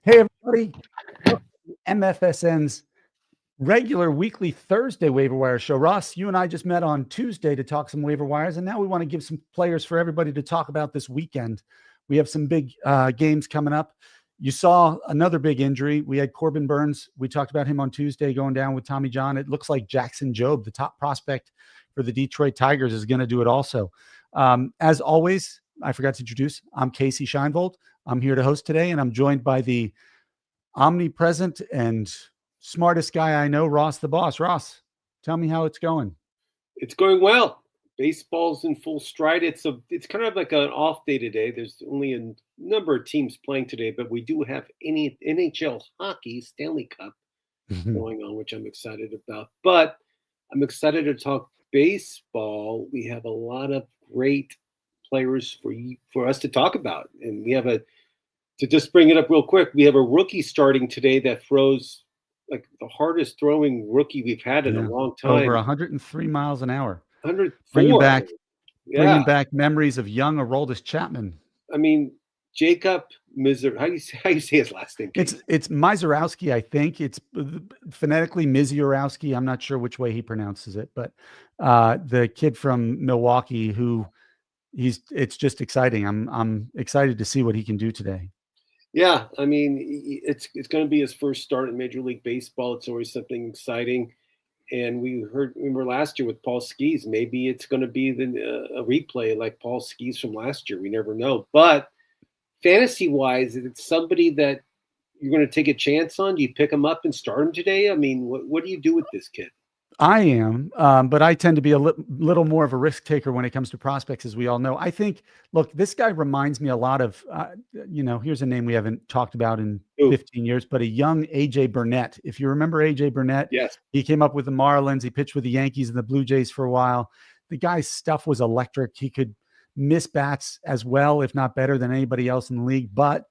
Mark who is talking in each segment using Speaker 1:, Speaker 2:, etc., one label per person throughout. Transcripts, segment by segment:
Speaker 1: Hey, everybody. MFSN's regular weekly Thursday waiver wire show. Ross, you and I just met on Tuesday to talk some waiver wires, and now we want to give some players for everybody to talk about this weekend. We have some big games coming up. You saw another big injury. We had Corbin Burns. We talked about him on Tuesday going down with Tommy John. It looks like Jackson Jobe, the top prospect for the Detroit Tigers, is going to do it also. As always, I forgot to introduce, I'm Casey Scheinvold. I'm here to host today, and I'm joined by the omnipresent and smartest guy I know, Ross the Boss. Ross, tell me how it's going.
Speaker 2: It's going well. Baseball's in full stride. It's kind of like an off day today. There's only a number of teams playing today, but we do have any NHL hockey Stanley Cup going on, which I'm excited about. But I'm excited to talk baseball. We have a lot of great players for us to talk about, and we have to just bring it up real quick. We have a rookie starting today that throws like the hardest throwing rookie we've had in a long time.
Speaker 1: Over 103 miles an hour.
Speaker 2: 104.
Speaker 1: Bringing back memories of young Aroldis Chapman.
Speaker 2: I mean, Jacob how do you say his last name?
Speaker 1: It's Misiorowski, I think. It's phonetically Misiorowski. I'm not sure which way he pronounces it, but the kid from Milwaukee it's just exciting. I'm excited to see what he can do today.
Speaker 2: Yeah, I mean, it's going to be his first start in Major League Baseball. It's always something exciting. And remember last year with Paul Skees, maybe it's going to be a replay like Paul Skees from last year. We never know. But fantasy-wise, it's somebody that you're going to take a chance on. Do you pick him up and start him today? I mean, what do you do with this kid?
Speaker 1: I am, but I tend to be a little more of a risk taker when it comes to prospects, as we all know. I think, look, this guy reminds me a lot of, here's a name we haven't talked about in 15 years, but a young AJ Burnett. If you remember AJ Burnett,
Speaker 2: yes,
Speaker 1: he came up with the Marlins. He pitched with the Yankees and the Blue Jays for a while. The guy's stuff was electric. He could miss bats as well, if not better than anybody else in the league, but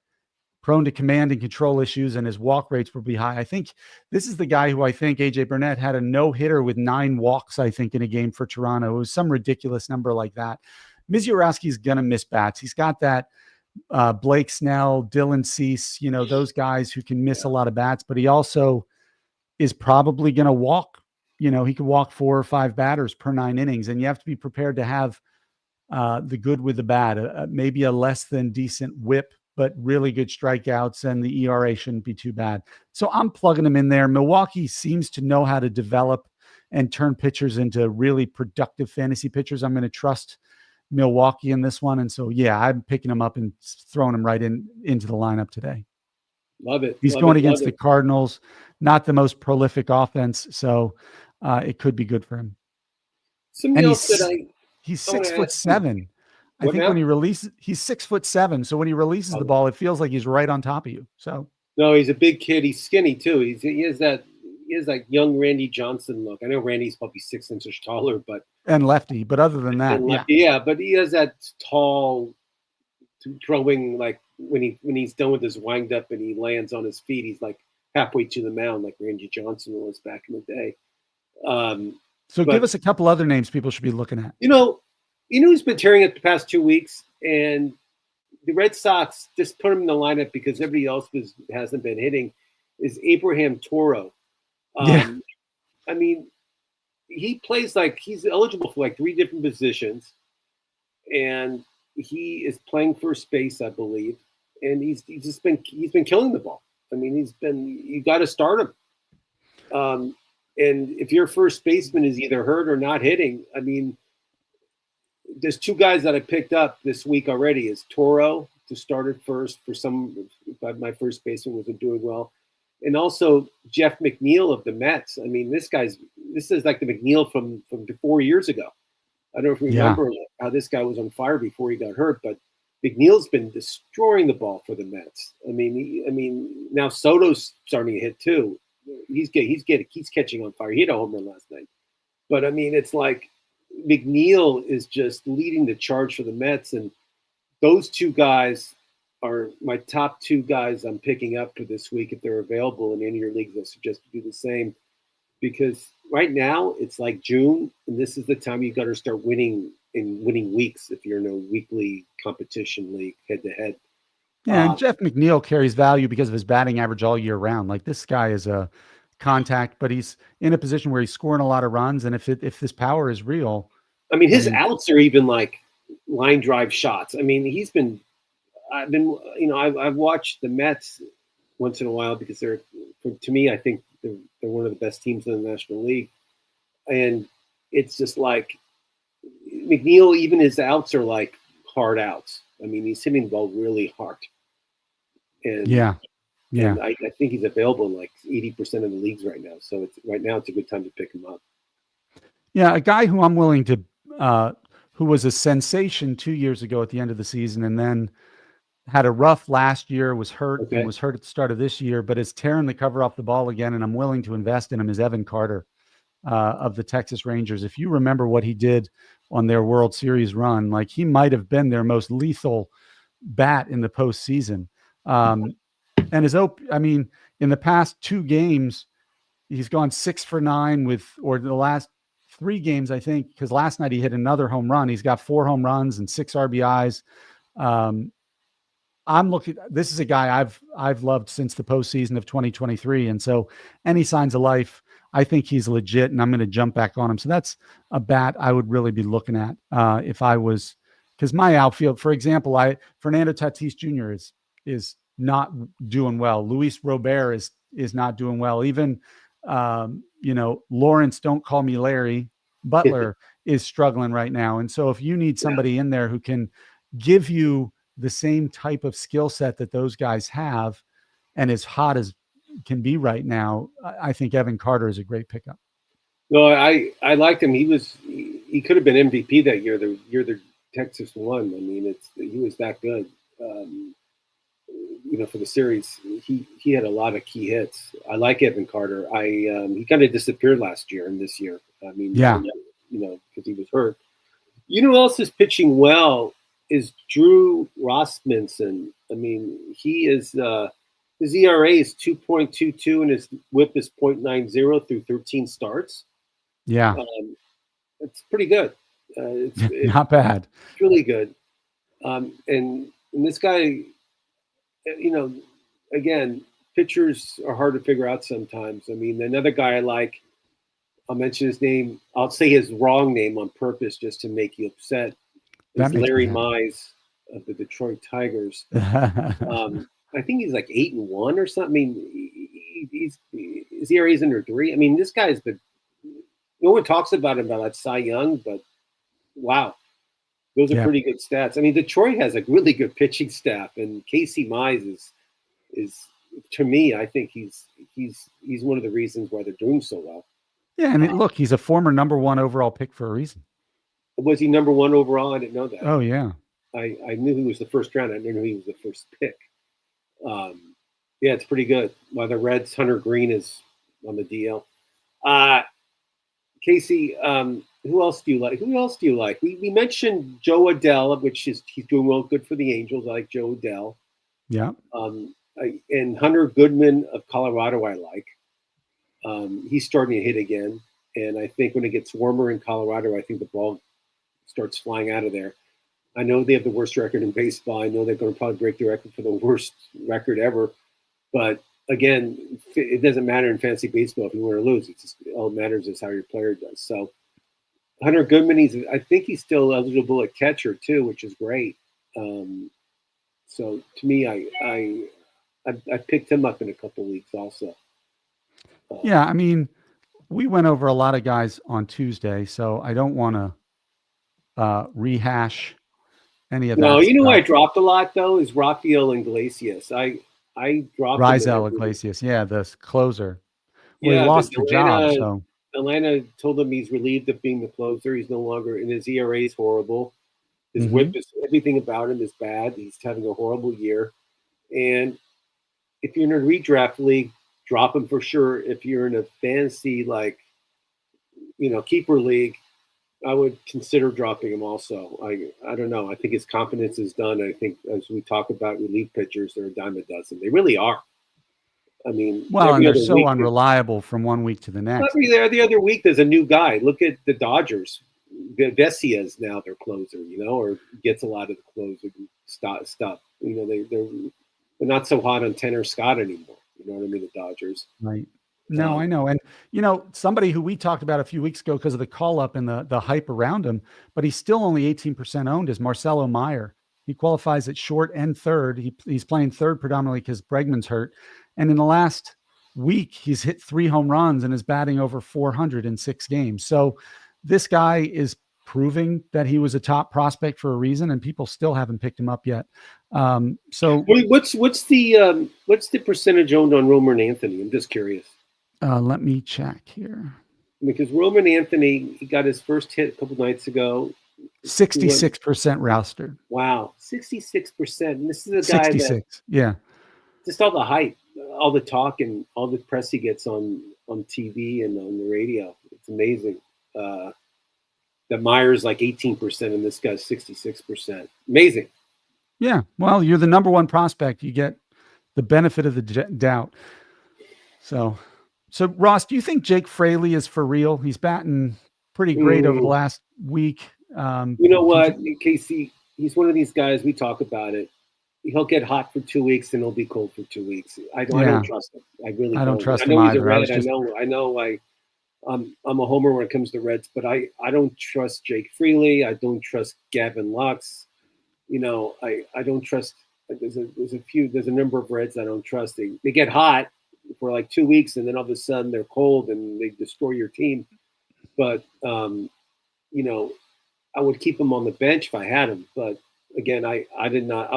Speaker 1: prone to command and control issues, and his walk rates will be high. I think this is the guy who I think AJ Burnett had a no-hitter with 9 walks, I think, in a game for Toronto. It was some ridiculous number like that. Misiorowski is going to miss bats. He's got that Blake Snell, Dylan Cease, those guys who can miss a lot of bats, but he also is probably going to walk. He could walk 4 or 5 batters per 9 innings, and you have to be prepared to have the good with the bad, maybe a less than decent whip, but really good strikeouts, and the ERA shouldn't be too bad. So I'm plugging them in there. Milwaukee seems to know how to develop and turn pitchers into really productive fantasy pitchers. I'm going to trust Milwaukee in this one. And so, yeah, I'm picking him up and throwing him right into the lineup today.
Speaker 2: Love it.
Speaker 1: He's going against the Cardinals, not the most prolific offense. So it could be good for him. He's 6'7". I think when he releases, he's 6'7". So when he releases the ball, it feels like he's right on top of you. So
Speaker 2: no, he's a big kid. He's skinny too. He has that young Randy Johnson look. I know Randy's probably 6 inches taller, but
Speaker 1: lefty. But other than that,
Speaker 2: but he has that tall throwing, like when he's done with his wind up and he lands on his feet, he's like halfway to the mound, like Randy Johnson was back in the day.
Speaker 1: Give us a couple other names people should be looking at.
Speaker 2: Who's been tearing it the past 2 weeks, and the Red Sox just put him in the lineup because everybody else hasn't been hitting, is Abraham Toro. I mean, he plays like he's eligible for like 3 different positions, and he is playing first base, I believe, and he's been killing the ball. I mean, you got to start him. And if your first baseman is either hurt or not hitting, I mean, there's 2 guys that I picked up this week already. Is Toro to start at first if my first baseman wasn't doing well, and also Jeff McNeil of the Mets. I mean, this is like the McNeil from 4 years ago. I don't know if you remember how this guy was on fire before he got hurt, but McNeil's been destroying the ball for the Mets. I mean, now Soto's starting to hit too. He's catching on fire. He had a home run last night, but I mean, it's like McNeil is just leading the charge for the Mets, and those 2 guys are my top 2 guys I'm picking up for this week if they're available in any of your leagues. I suggest you do the same, because right now it's like June, and this is the time you got to start winning weeks if you're in a weekly competition league head to head.
Speaker 1: Yeah, and Jeff McNeil carries value because of his batting average all year round. Like this guy is a contact, but he's in a position where he's scoring a lot of runs. And if this power is real,
Speaker 2: I mean, his outs are even like line drive shots. I mean, I've watched the Mets once in a while because to me, I think they're one of the best teams in the National League. And it's just like McNeil, even his outs are like hard outs. I mean, he's hitting the ball really hard. And and I think he's available in like 80% of the leagues right now. So it's a good time to pick him up.
Speaker 1: Yeah, a guy who I'm willing to, who was a sensation 2 years ago at the end of the season, and then had a rough last year, was hurt and was hurt at the start of this year, but is tearing the cover off the ball again. And I'm willing to invest in him, is Evan Carter of the Texas Rangers. If you remember what he did on their World Series run, like he might have been their most lethal bat in the postseason. And in the past 2 games, he's gone 6 for 9 or the last 3 games, I think, because last night he hit another home run. He's got 4 home runs and 6 RBIs. This is a guy I've loved since the postseason of 2023. And so any signs of life, I think he's legit, and I'm going to jump back on him. So that's a bat I would really be looking at if I was, because my outfield, for example, Fernando Tatis Jr. is not doing well. Luis Robert is not doing well. Even Lawrence, don't call me Larry, Butler is struggling right now. And so if you need somebody in there who can give you the same type of skill set that those guys have and as hot as can be right now, I think Evan Carter is a great pickup.
Speaker 2: No, I liked him. He could have been MVP that year, the year the Texas won. I mean, he was that good. For the series, he had a lot of key hits. I like Evan Carter. He kind of disappeared last year and this year. I mean, because he was hurt. You know who else is pitching well is Drew Rasmussen. I mean, he is his ERA is 2.22 and his WHIP is 0.90 through 13 starts.
Speaker 1: Yeah,
Speaker 2: it's pretty good. It's
Speaker 1: not bad.
Speaker 2: It's really good. And this guy, again, pitchers are hard to figure out sometimes. I mean, another guy I like, I'll mention his name. I'll say his wrong name on purpose just to make you upset. It's Larry Mize of the Detroit Tigers. I think he's like 8-1 or something. I mean, his ERA is under 3. I mean, this guy's no one talks about him about Cy Young, but wow, those are pretty good stats. I mean, Detroit has a really good pitching staff, and Casey Mize is to me, I think he's one of the reasons why they're doing so well.
Speaker 1: Yeah, and look, he's a former number 1 overall pick for a reason.
Speaker 2: Was he number 1 overall? I didn't know that.
Speaker 1: Oh yeah,
Speaker 2: I knew he was the first round. I didn't know he was the first pick. It's pretty good. While the Reds, Hunter Green is on the DL. Casey, who else do you like? We mentioned Joe Adell, he's doing well, good for the Angels. I like Joe Adell.
Speaker 1: Yeah.
Speaker 2: And Hunter Goodman of Colorado, I like. He's starting to hit again, and I think when it gets warmer in Colorado, I think the ball starts flying out of there. I know they have the worst record in baseball. I know they're going to probably break the record for the worst record ever. But again, it doesn't matter in fantasy baseball if you win or lose. It's just, all that matters is how your player does. So Hunter Goodman, I think he's still eligible at catcher too, which is great. So to me, I picked him up in a couple of weeks also.
Speaker 1: Yeah, I mean, we went over a lot of guys on Tuesday, so I don't want to rehash any of that.
Speaker 2: No, you know who I dropped a lot though is Rafael Iglesias. I dropped
Speaker 1: Raisel Iglesias, the closer. Well, he lost the job, so
Speaker 2: Atlanta told him he's relieved of being the closer. He's no longer, and his ERA is horrible. His whip is, everything about him is bad. He's having a horrible year. And if you're in a redraft league, drop him for sure. If you're in a fantasy, keeper league, I would consider dropping him also. I don't know. I think his confidence is done. I think as we talk about relief pitchers, they're a dime a dozen. They really are. I mean,
Speaker 1: and they're so unreliable from one week to the next.
Speaker 2: The other week, there's a new guy. Look at the Dodgers. Vesia is now their closer, or gets a lot of the closer stuff. You know, they're not so hot on Tanner Scott anymore. You know what I mean? The Dodgers.
Speaker 1: Right. No, I know. And, somebody who we talked about a few weeks ago because of the call up and the hype around him, but he's still only 18% owned, is Marcelo Meyer. He qualifies at short and third. He's playing third predominantly because Bregman's hurt. And in the last week, he's hit 3 home runs and is batting over 400 in 6 games. So this guy is proving that he was a top prospect for a reason, and people still haven't picked him up yet. So
Speaker 2: what's the percentage owned on Roman Anthony? I'm just curious.
Speaker 1: Let me check here.
Speaker 2: Because Roman Anthony, he got his first hit a couple nights ago.
Speaker 1: 66% rostered.
Speaker 2: Wow, 66%. And this is a guy
Speaker 1: 66. Yeah.
Speaker 2: Just all the hype, all the talk, and all the press he gets on TV and on the radio. It's amazing. That Meyer's like 18% and this guy's 66%. Amazing.
Speaker 1: Yeah. Well, you're the number one prospect. You get the benefit of the doubt. So Ross, do you think Jake Fraley is for real? He's batting pretty great over the last week.
Speaker 2: You know what, Casey? He's one of these guys. We talk about it. He'll get hot for 2 weeks and he'll be cold for 2 weeks. I don't trust him. I really don't.
Speaker 1: I don't trust
Speaker 2: him either.
Speaker 1: I
Speaker 2: know. I'm a homer when it comes to Reds, but I don't trust Jake Fraley. I don't trust Gavin Lux. You know, I don't trust. There's a number of Reds I don't trust. They get hot for like 2 weeks and then all of a sudden they're cold and they destroy your team. But I would keep him on the bench if I had him. But again, I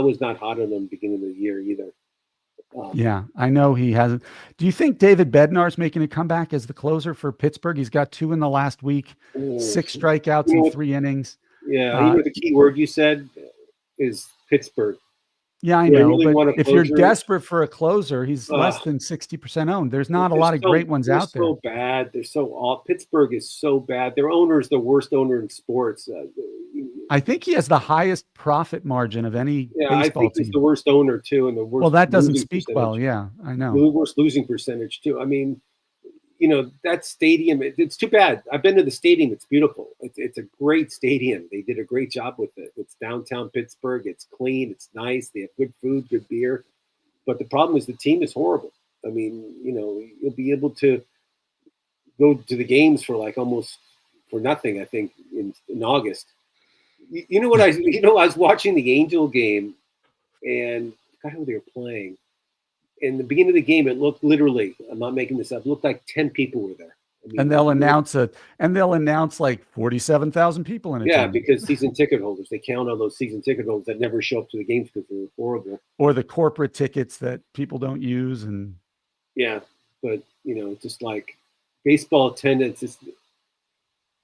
Speaker 2: was not hot on him beginning of the year either.
Speaker 1: Yeah, I know he hasn't. Do you think David Bednar's making a comeback as the closer for Pittsburgh? He's got 2 in the last week, 6 strikeouts in 3 innings.
Speaker 2: Yeah, the key word you said is Pittsburgh.
Speaker 1: Yeah, I know. Really, but if you're desperate for a closer, he's less than 60% owned. There's not a lot of great ones out there.
Speaker 2: They're so bad. They're so off. Pittsburgh is so bad. Their owner is the worst owner in sports.
Speaker 1: I think he has the highest profit margin of any baseball
Speaker 2: I think
Speaker 1: team.
Speaker 2: He's the worst owner too, and the worst.
Speaker 1: Well, that doesn't speak well. Yeah, I know.
Speaker 2: The worst losing percentage too. I mean, that stadium. It's too bad. I've been to the stadium. It's beautiful. It's a great stadium. They did a great job with it. It's downtown Pittsburgh. It's clean. It's nice. They have good food, good beer. But the problem is the team is horrible. I mean, you'll be able to go to the games for like almost for nothing. I think in August. I was watching the Angel game, and I forgot who they were playing. In the beginning of the game, it looked literally, I'm not making this up, it looked like 10 people were there. I mean,
Speaker 1: and they'll announce like 47,000 people in it.
Speaker 2: Yeah, because season ticket holders, they count on those season ticket holders that never show up to the games because they're horrible.
Speaker 1: Or the corporate tickets that people don't use. And
Speaker 2: yeah, but just like baseball attendance,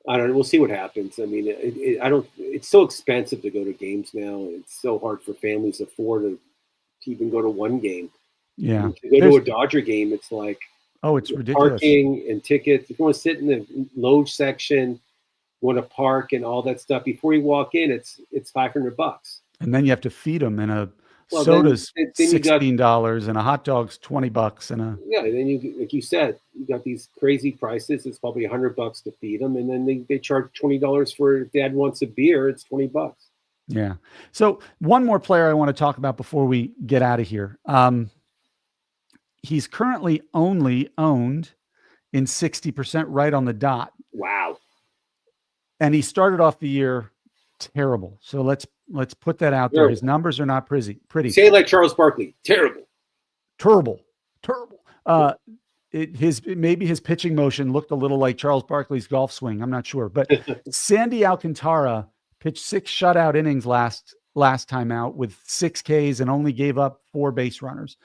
Speaker 2: I don't know. We'll see what happens. I mean, it's so expensive to go to games now. It's so hard for families to afford to even go to one game.
Speaker 1: Yeah.
Speaker 2: To go to a Dodger game, it's like,
Speaker 1: it's ridiculous.
Speaker 2: Parking and tickets. If you want to sit in the lounge section, want to park and all that stuff, before you walk in, it's $500.
Speaker 1: And then you have to feed them, and a soda's $16 and a hot dog's $20 and
Speaker 2: then you, like you said, you got these crazy prices. It's probably $100 to feed them, and then they charge $20 for if Dad wants a beer. It's $20.
Speaker 1: Yeah. So one more player I want to talk about before we get out of here. He's currently only owned in 60% right on the dot.
Speaker 2: Wow.
Speaker 1: And he started off the year terrible. So let's put that out there. His numbers are not pretty.
Speaker 2: Say it like Charles Barkley. Terrible.
Speaker 1: Maybe his pitching motion looked a little like Charles Barkley's golf swing. I'm not sure. But Sandy Alcantara pitched 6 shutout innings last time out with 6 Ks and only gave up 4 base runners.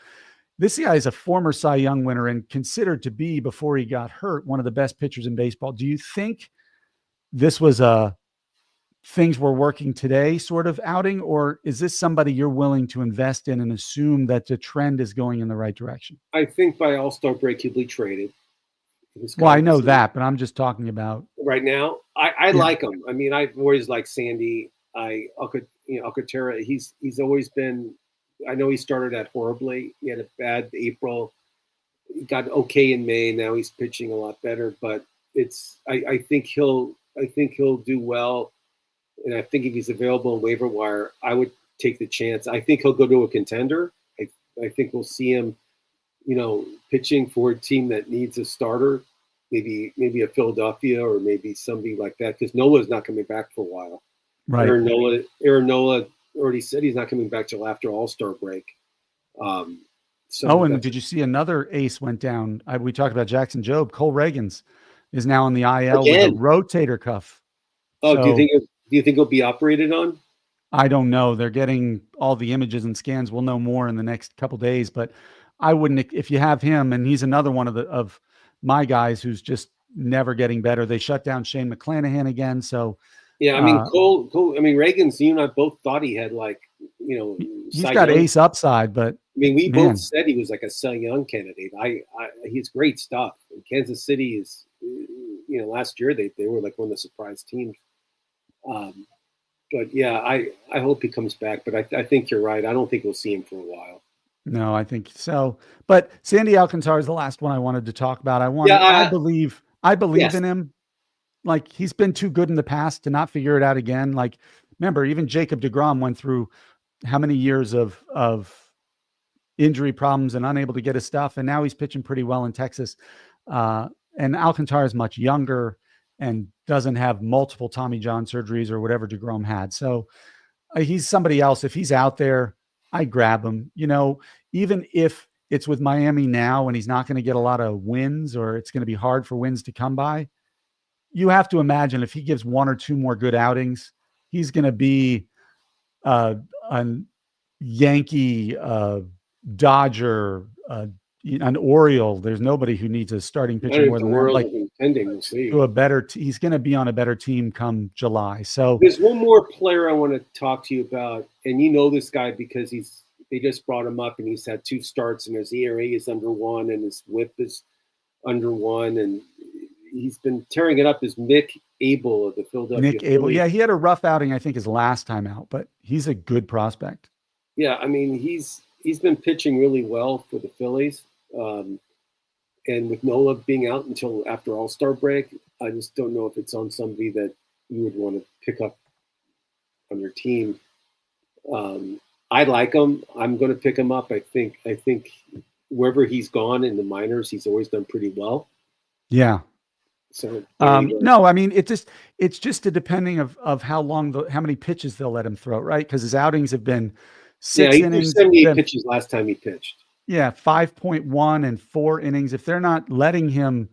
Speaker 1: This guy is a former Cy Young winner and considered to be, before he got hurt, one of the best pitchers in baseball. Do you think this was a things were working today sort of outing, or is this somebody you're willing to invest in and assume that the trend is going in the right direction?
Speaker 2: I think by All-Star break he'll be traded.
Speaker 1: Well, I know that, but I'm just talking about
Speaker 2: right now. I like him. I mean, I've always liked Sandy. Alcantara. He's always been. I know he started out horribly. He had a bad April. He got okay in May. Now he's pitching a lot better. But I think he'll do well. And I think if he's available on waiver wire, I would take the chance. I think he'll go to a contender. I think we'll see him, pitching for a team that needs a starter, maybe a Philadelphia or maybe somebody like that, because Nola's not coming back for a while.
Speaker 1: Right.
Speaker 2: Aaron Nola already said he's not coming back till after All-Star break.
Speaker 1: And did you see another ace went down? We talked about Jackson Jobe. Cole Reagans is now in the IL
Speaker 2: again
Speaker 1: with a rotator cuff.
Speaker 2: Oh, do you think he'll be operated on?
Speaker 1: I don't know. They're getting all the images and scans. We'll know more in the next couple of days, but I wouldn't, if you have him, and he's another one of my guys who's just never getting better. They shut down Shane McClanahan again. So
Speaker 2: yeah, I mean, Cole, Reagans, you and I both thought he had
Speaker 1: he's got ace upside, but
Speaker 2: I mean, we both said he was like a Cy Young candidate. He's great stuff. And Kansas City is, last year they were like one of the surprise teams. But yeah, I hope he comes back. But I think you're right. I don't think we'll see him for a while.
Speaker 1: No, I think so. But Sandy Alcantara is the last one I wanted to talk about. I believe
Speaker 2: yes.
Speaker 1: in him. Like, he's been too good in the past to not figure it out again. Like, remember, even Jacob deGrom went through how many years of injury problems and unable to get his stuff, and now he's pitching pretty well in Texas. And Alcantara is much younger and doesn't have multiple Tommy John surgeries or whatever deGrom had. So he's somebody else. If he's out there, I grab him. Even if it's with Miami now and he's not going to get a lot of wins, or it's going to be hard for wins to come by, you have to imagine if he gives one or two more good outings, he's going to be a Yankee, Dodger, an Oriole. There's nobody who needs a starting pitcher more than that. He's going to be on a better team come July. So
Speaker 2: there's one more player I want to talk to you about, and this guy because they just brought him up and he's had 2 starts and his ERA is under 1 and his WHIP is under 1 and he's been tearing it up. Is Mick Abel of the Philadelphia
Speaker 1: Nick Abel. Yeah, he had a rough outing, I think, his last time out, but he's a good prospect.
Speaker 2: Yeah, I mean, he's been pitching really well for the Phillies. And with Nola being out until after All-Star break, I just don't know if it's on somebody that you would want to pick up on your team. I like him. I'm going to pick him up. I think wherever he's gone in the minors, he's always done pretty well.
Speaker 1: Yeah.
Speaker 2: So
Speaker 1: no, I mean, it's just depending of how many pitches they'll let him throw, right? Because his outings have been 6 innings.
Speaker 2: 78 pitches last time he pitched.
Speaker 1: Yeah, 5.1 and 4 innings. If they're not letting him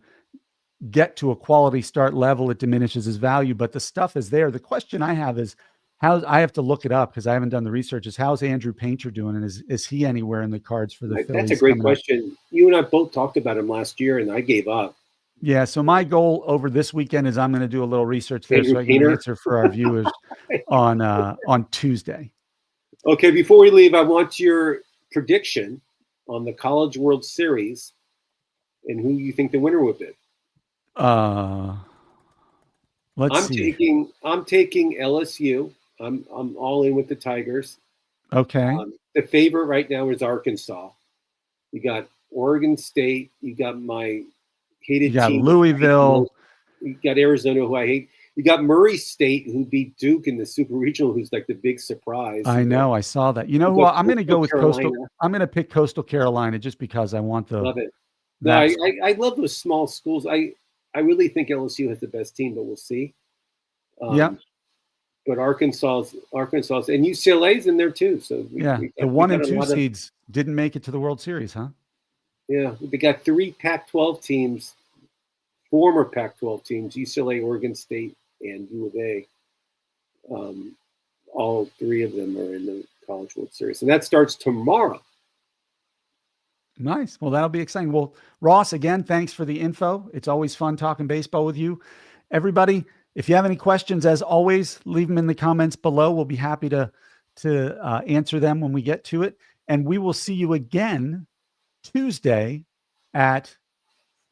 Speaker 1: get to a quality start level, it diminishes his value. But the stuff is there. The question I have is I have to look it up because I haven't done the research. Is how's Andrew Painter doing, and is he anywhere in the cards for the Phillies?
Speaker 2: That's a great question. You and I both talked about him last year, and I gave up.
Speaker 1: Yeah, so my goal over this weekend is I'm going to do a little research there so I can answer for our viewers on Tuesday.
Speaker 2: Okay, before we leave, I want your prediction on the College World Series and who you think the winner would be.
Speaker 1: Let's see.
Speaker 2: I'm taking LSU. I'm all in with the Tigers.
Speaker 1: Okay.
Speaker 2: The favorite right now is Arkansas. You got Oregon State. You got my hated team.
Speaker 1: You got Louisville.
Speaker 2: You got Arizona, who I hate. You got Murray State, who beat Duke in the Super Regional, who's like the big surprise.
Speaker 1: I know. I saw that. You know who? I'm going to go with Coastal. I'm going to pick Coastal Carolina just because I want the.
Speaker 2: Love it. No, I love those small schools. I really think LSU has the best team, but we'll see.
Speaker 1: Yeah.
Speaker 2: But Arkansas, and UCLA's in there too. So
Speaker 1: the 1 and 2 seeds didn't make it to the World Series, huh?
Speaker 2: Yeah, they got 3 Pac-12 teams, former Pac-12 teams: UCLA, Oregon State, and U of A. All 3 of them are in the College World Series, and that starts tomorrow.
Speaker 1: Nice. Well, that'll be exciting. Well, Ross, again, thanks for the info. It's always fun talking baseball with you. Everybody, if you have any questions, as always, leave them in the comments below. We'll be happy to answer them when we get to it. And we will see you again Tuesday at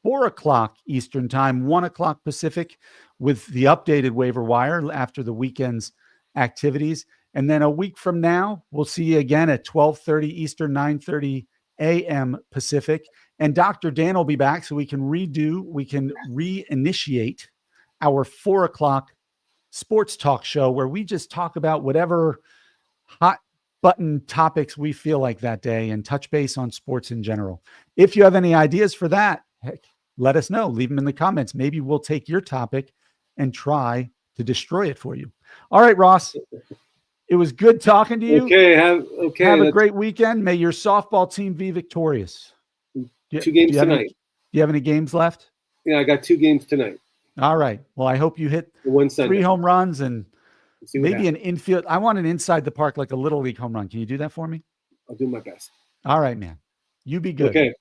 Speaker 1: 4:00 Eastern time, 1:00 Pacific, with the updated waiver wire after the weekend's activities. And then a week from now, we'll see you again at 12:30 Eastern, 9:30 a.m. Pacific. And Dr. Dan will be back so we can reinitiate our 4:00 sports talk show where we just talk about whatever hot button topics we feel like that day and touch base on sports in general. If you have any ideas for that, heck, let us know. Leave them in the comments. Maybe we'll take your topic and try to destroy it for you. All right, Ross. It was good talking to you.
Speaker 2: Okay,
Speaker 1: have a great weekend. May your softball team be victorious.
Speaker 2: 2 games tonight.
Speaker 1: Do you have any games left?
Speaker 2: Yeah, I got 2 games tonight.
Speaker 1: All right. Well, I hope you hit 3 home runs and maybe an infield. I want an inside the park, like a little league home run. Can you do that for me?
Speaker 2: I'll do my best.
Speaker 1: All right, man. You be good.
Speaker 2: Okay.